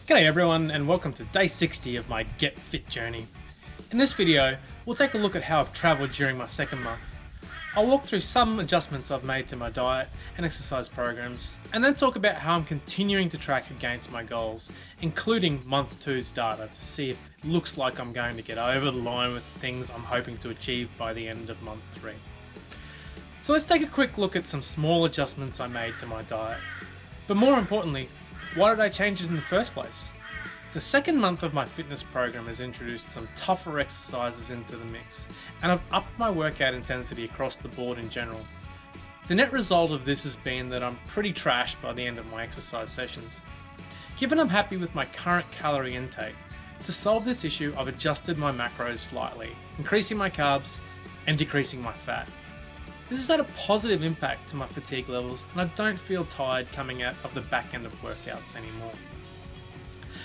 G'day everyone and welcome to day 60 of my Get Fit journey. In this video, we'll take a look at how I've travelled during my second month. I'll walk through some adjustments I've made to my diet and exercise programs, and then talk about how I'm continuing to track against my goals, including month 2's data to see if it looks like I'm going to get over the line with things I'm hoping to achieve by the end of month 3. So let's take a quick look at some small adjustments I made to my diet. But more importantly, why did I change it in the first place? The second month of my fitness program has introduced some tougher exercises into the mix, and I've upped my workout intensity across the board in general. The net result of this has been that I'm pretty trashed by the end of my exercise sessions. Given I'm happy with my current calorie intake, to solve this issue I've adjusted my macros slightly, increasing my carbs and decreasing my fat. This has had a positive impact to my fatigue levels, and I don't feel tired coming out of the back end of workouts anymore.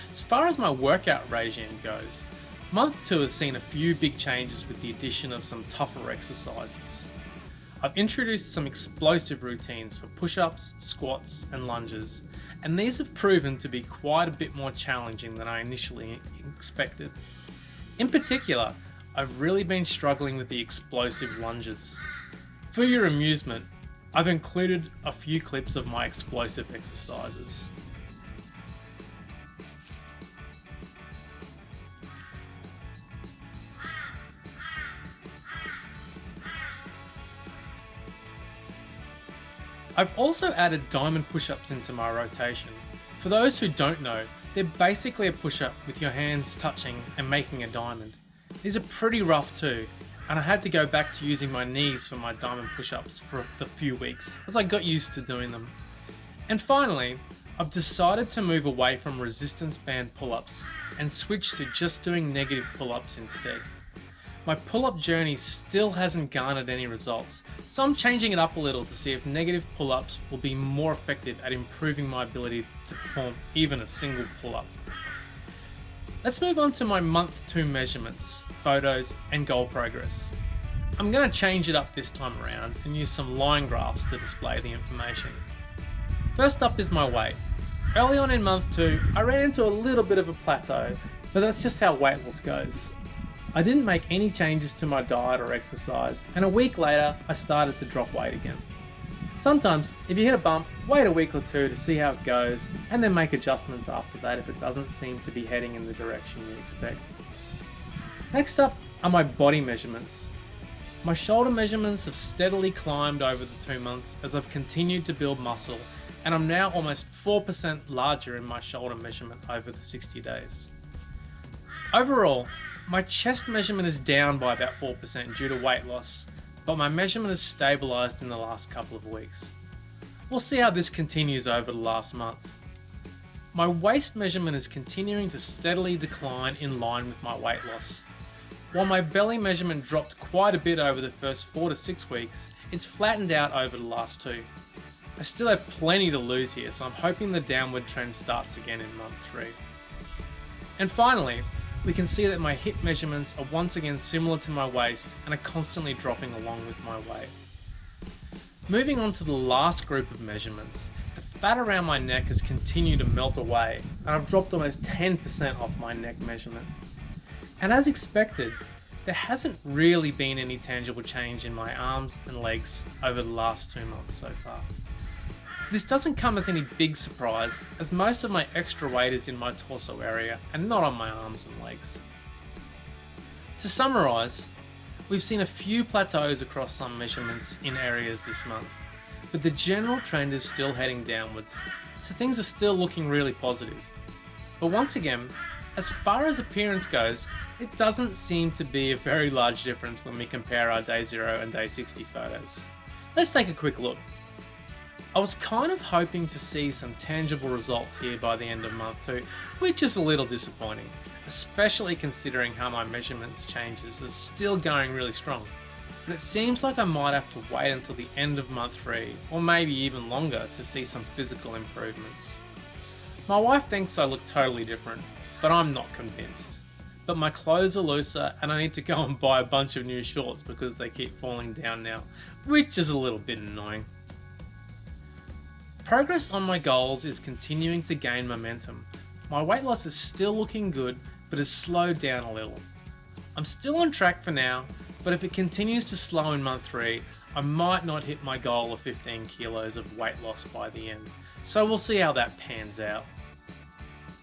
As far as my workout regime goes, month 2 has seen a few big changes with the addition of some tougher exercises. I've introduced some explosive routines for push-ups, squats and lunges, and these have proven to be quite a bit more challenging than I initially expected. In particular, I've really been struggling with the explosive lunges. For your amusement, I've included a few clips of my explosive exercises. I've also added diamond push-ups into my rotation. For those who don't know, they're basically a push-up with your hands touching and making a diamond. These are pretty rough too, and I had to go back to using my knees for my diamond push-ups for a few weeks as I got used to doing them. And finally, I've decided to move away from resistance band pull-ups and switch to just doing negative pull-ups instead. My pull-up journey still hasn't garnered any results, so I'm changing it up a little to see if negative pull-ups will be more effective at improving my ability to perform even a single pull-up. Let's move on to my month 2 measurements, photos and goal progress. I'm going to change it up this time around and use some line graphs to display the information. First up is my weight. Early on in month 2, I ran into a little bit of a plateau, but that's just how weight loss goes. I didn't make any changes to my diet or exercise, and a week later I started to drop weight again. Sometimes, if you hit a bump, wait a week or two to see how it goes, and then make adjustments after that if it doesn't seem to be heading in the direction you expect. Next up are my body measurements. My shoulder measurements have steadily climbed over the 2 months as I've continued to build muscle, and I'm now almost 4% larger in my shoulder measurement over the 60 days. Overall, my chest measurement is down by about 4% due to weight loss, but my measurement has stabilised in the last couple of weeks. We'll see how this continues over the last month. My waist measurement is continuing to steadily decline in line with my weight loss. While my belly measurement dropped quite a bit over the first 4 to 6 weeks, it's flattened out over the last 2. I still have plenty to lose here, so I'm hoping the downward trend starts again in month 3. And finally, we can see that my hip measurements are once again similar to my waist and are constantly dropping along with my weight. Moving on to the last group of measurements, the fat around my neck has continued to melt away, and I've dropped almost 10% off my neck measurement. And as expected, there hasn't really been any tangible change in my arms and legs over the last 2 months so far. This doesn't come as any big surprise, as most of my extra weight is in my torso area and not on my arms and legs. To summarise, we've seen a few plateaus across some measurements in areas this month, but the general trend is still heading downwards, so things are still looking really positive. But once again, as far as appearance goes, it doesn't seem to be a very large difference when we compare our day 0 and day 60 photos. Let's take a quick look. I was kind of hoping to see some tangible results here by the end of month 2, which is a little disappointing, especially considering how my measurements changes are still going really strong. But it seems like I might have to wait until the end of month 3, or maybe even longer, to see some physical improvements. My wife thinks I look totally different, but I'm not convinced. But my clothes are looser and I need to go and buy a bunch of new shorts because they keep falling down now, which is a little bit annoying. Progress on my goals is continuing to gain momentum, My weight loss is still looking good, but has slowed down a little. I'm still on track for now, but if it continues to slow in month 3, I might not hit my goal of 15 kilos of weight loss by the end, so we'll see how that pans out.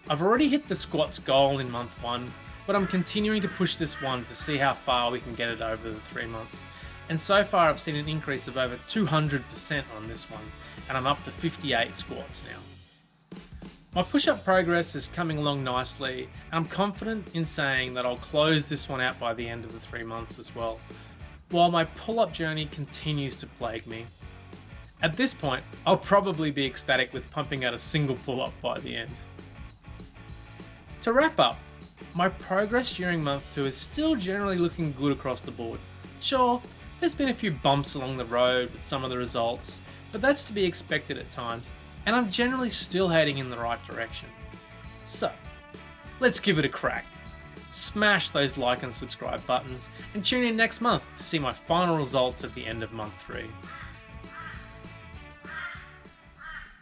I've already hit the squats goal in month 1, but I'm continuing to push this one to see how far we can get it over the 3 months. And so far I've seen an increase of over 200% on this one, and I'm up to 58 squats now. My push-up progress is coming along nicely, and I'm confident in saying that I'll close this one out by the end of the 3 months as well, while my pull-up journey continues to plague me. At this point, I'll probably be ecstatic with pumping out a single pull-up by the end. To wrap up, my progress during month 2 is still generally looking good across the board. Sure, there's been a few bumps along the road with some of the results, but that's to be expected at times, and I'm generally still heading in the right direction. So, let's give it a crack. Smash those like and subscribe buttons, and tune in next month to see my final results at the end of month 3.